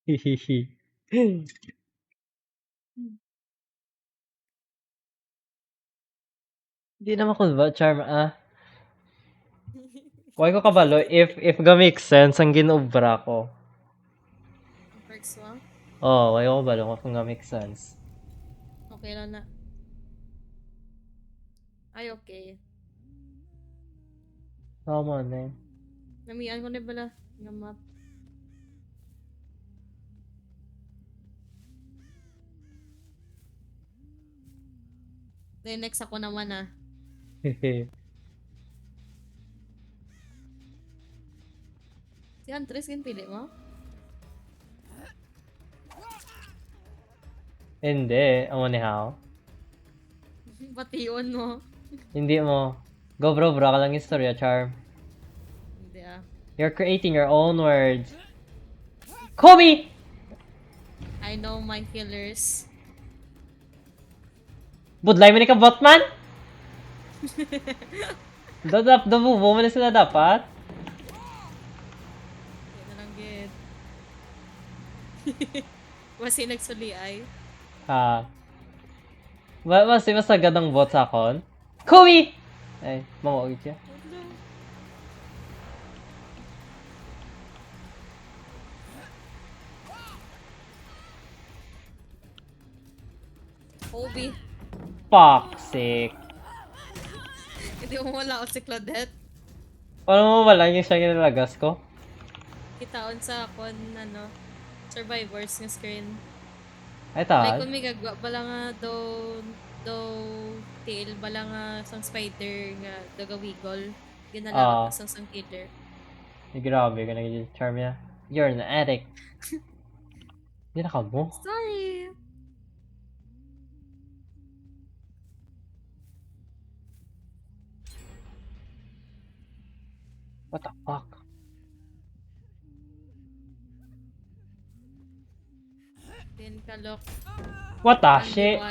Hihihi. Di naman ko ba, Charm, why ko kabalo, if ga make sense, ang ginobra ko. Perks mo? Oh, why ko kabalo kung ga make sense. Okay lang na. Ay, okay. Tama na eh. Namian ko na bala nga map. Then next ako naman Hehe. Si Huntress kin pili mo? Hindi, amo ni how. Bation mo. Hindi mo. Go bro, ka lang istorya, Charm. Hindi You're creating your own words. Kobe! I know my killers. Budlay mo ni ka Botman? Dabubo mo na sila dapat? Hindi na lang gid. Wasi nagsuli ay. Ha. Mas masagad ang bot sa akon? Kobe! Ay, mawag siya. Kobe. Toxic. Hindi mo wala ako si Claudette. Paano mo wala yung siya ginalagas ko? Kitaon sa akon survivors ng screen. Ay, Like tal. kung may gagwa bala nga do tail bala nga sang spider nga daga wiggle. Ginalawa ka sang killer. Grabe ka naging charm niya. You're an addict. Hindi na ka mo. Sorry. What the fuck? Then kalok. What the shit?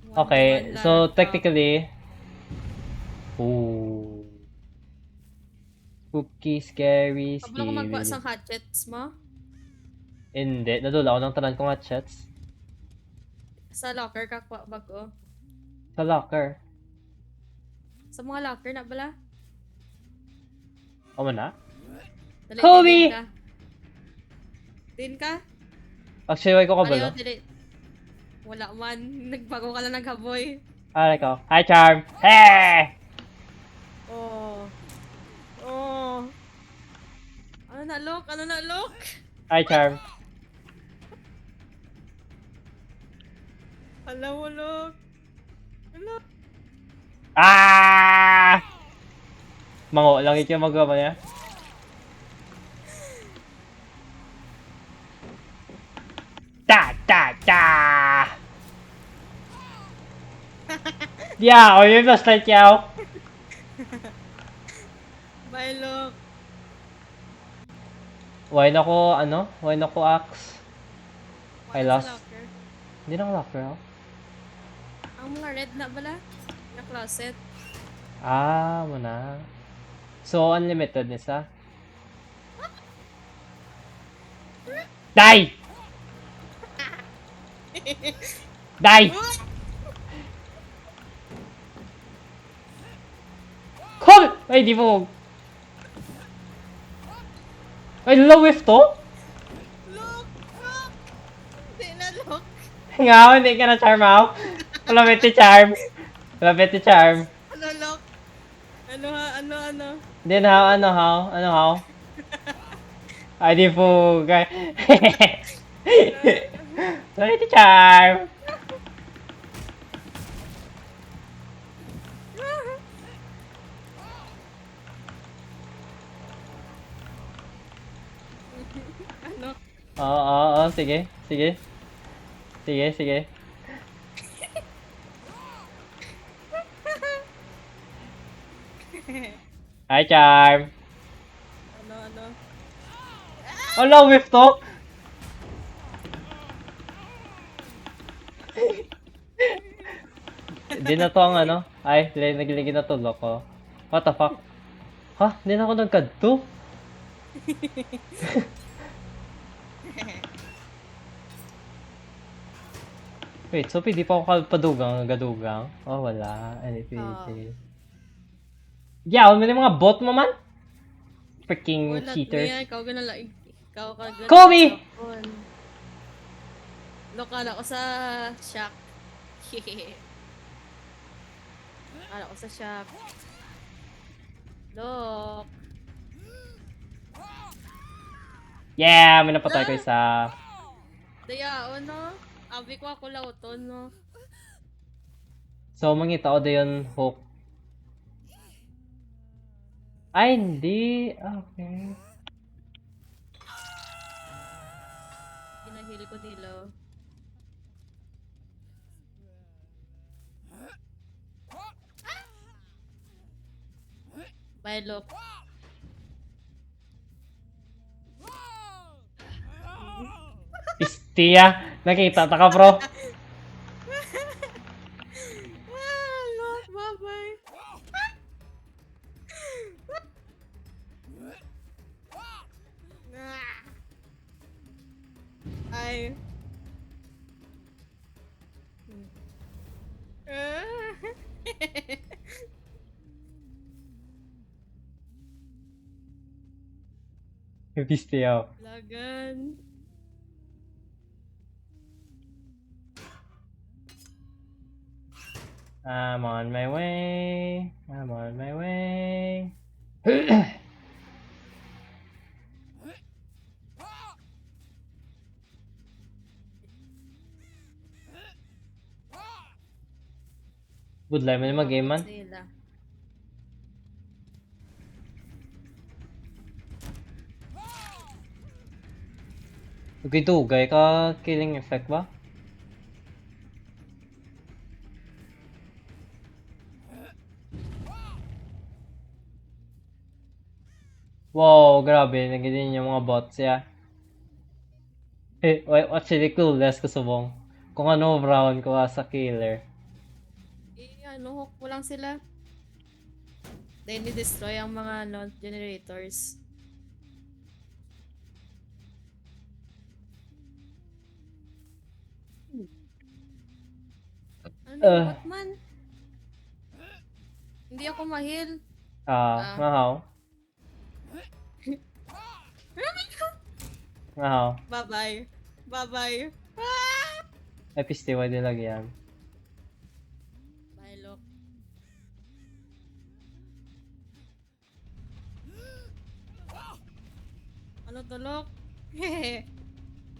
Okay, so technically... Ooh. Spooky, scary, Pablo ko magba scary. sang hatchets mo? Hindi, nadula ako ng tanan kong hatchets. Sa locker ka kwa bago? Sa locker. Sa mga locker na bala? O mo na? Dali, Kobe! din ka? Din ka? Actually, why ko kabalo? Ayaw, dili. Wala man. Nagbago ka lang naghaboy. Ah, ikaw. Hi, Charm! Hey! Oh. Oh. Ano na, look? Ano na, look? Hi, Charm. Alam mo, look. Ano? Ah! Mango, langit yung magawa niya. Da, da, da! Yeah, o yung flashlight yaw. Bye, look. Why na ko, Why na ko axe? I Wala lost. sa locker. Hindi na ko locker ako. Ang mga red na bala? Na closet. Ah, muna. So, unlimited nisa. Die! Die! Call! Ay, di mo. Ay, low whiff to? Look! Look! Hindi na, look. Nga, hindi ka na charm ako. Malapit ni charm. Malapit ni charm. Ano, look? Ano ha? Ano? Hindi na, how? Ay, di po. Malapit ni charm. Ano? Oo, sige. Sige. Hi, charm. Ano? Hello, whiff to? Di na to ang Ay, nagiligid na tulog ko. What the fuck? Ha? Di na ako nagkadto? Wait, so pwede pa ako gadugang? Oh, wala. Hindi Oo. pwede. Yeah, ano yung mga bot mo man? Freaking Wala, cheaters. Mia, ikaw ganala. Ikaw ka ganala Kobe! sa phone. Look, ala ko sa shack. Ala ko sa shack. Look. Yeah, may napatay ko isa. Daya, no? Abi ko ako lauton, no? So, mangita ko yun hook. Ay, hindi. Okay. Ginahil ko nilo. Bye, look. Pistia. Nakita ta ka, bro. Look, bye-bye. Ay. Pistia. Lagan. I'm on my way. I'm on my way. Good life man mag-game man. Sila. Okay, dugay ka killing effect ba? Wow, grabe. Nagiging yung mga bots ya. Eh, actually clueless ko subong. Kung ano brown ko sa killer. Ano, hook mo lang sila. Then, destroy ang mga generators. Ano yung Batman? Hindi ako mahil. Ngahaw. Ngahaw. Bye-bye. Bye-bye. Ay, pistiwa din lagyan. Bye, look. Ano to, look? Hehe.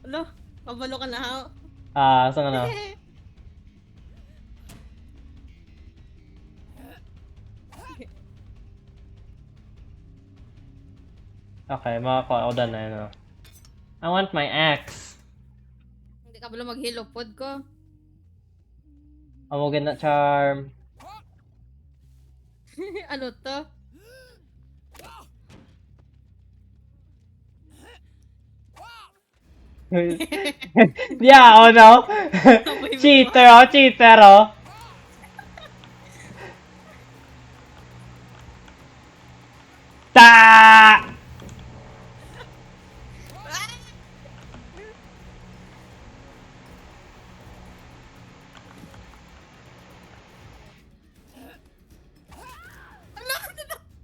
Ano? Pabalo ka na, ha? Saan ka na? Okay, makakuha ako doon na yun. I want my axe. Hindi ka bala mag-heal pod ko. Amugin na charm. Ano to? Yeah, oh no. Cheater oh. Ta!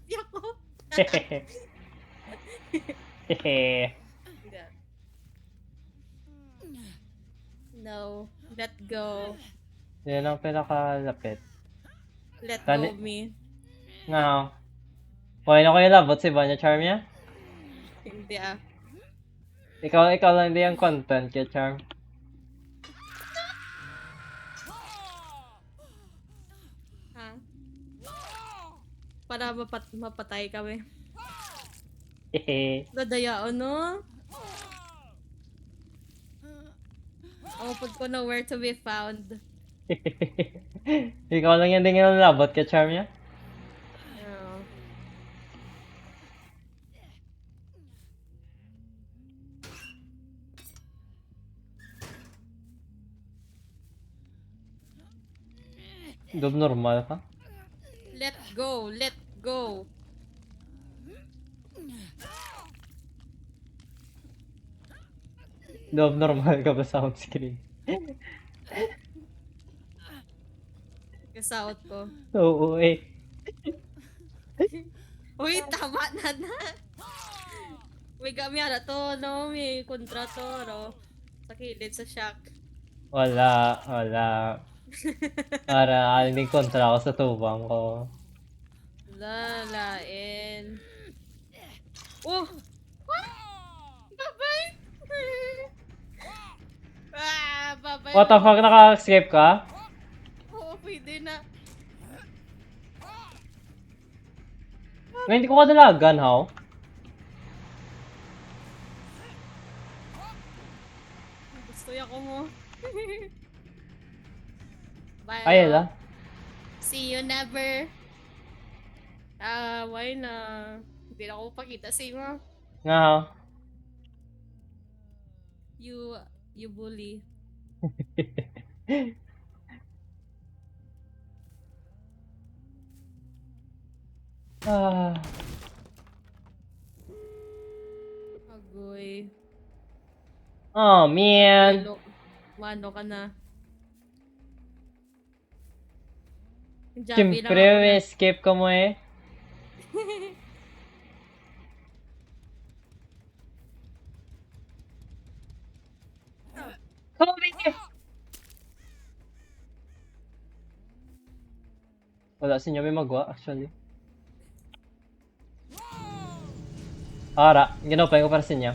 Di ako. No. Let go. Yan ang pinakalapit. Let Tani- go of me. Nga. Okay na kayo labot si Vanya Charm niya? Hindi ah. Ikaw lang hindi ang content kaya Charm. Ha? Para mapatay kami. Hehe. Dadayao, no? Ang upod ko nowhere to be found. Ikaw lang yan din yung labot kaya Charm niya? Oh. Dub normal ka? Let go. Let go. normal ka ba sound screen? Kasaot ko. Oo eh. Uy, tama na na. May kami na to, no? May kontra to, no? Sa kilid, sa shock. Wala. Para aling kontra ako sa tubang ko. Lalain. Oh! Babay! Babay What the mo. fuck, naka-escape ka? Oo, pwede na. Ngayon hindi ko kadalagan, how? Gusto ko mo. Bye, Ay, oh. ala. See you never. Why na? Hindi na ako pakita sa iyo. Nga, how? You bully. Ah, Agoy. oh, man. Mano ka na. Jabi lang Siyempre, ako na. may escape ka mo eh. Kobe! Wala sa inyo may magawa, actually. Ara, ginopay ko para sa inyo.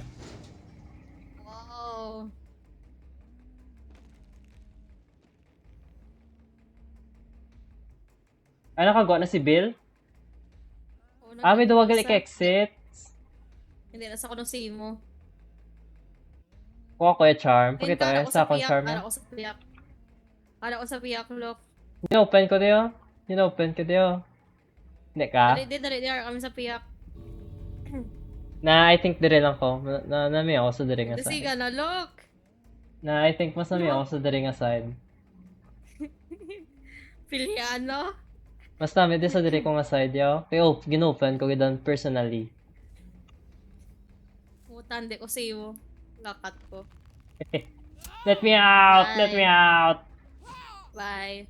Wow. Ay, nakagawa na si Bill? May duwagal exit. Hindi, nasa ko nung save mo. Kuha ko yung charm. Pakita ko sa akong charm Para na. ko sa piyak. Para ko sa piyak, look. Ginopen ko diyo. Ginopen ko diyo. Hindi ka? Dali, kami sa piyak. Na I think dire lang ko. Nami ako sa dire nga Kasi side. ka na, look. Na I think mas nami ako sa dire nga side. Piliano. Mas nami din sa dire ko nga side yo. Kaya ginopen ko gidan personally. Utande ko save mo. Lakat ko. Let me out! Bye. Let me out! Bye.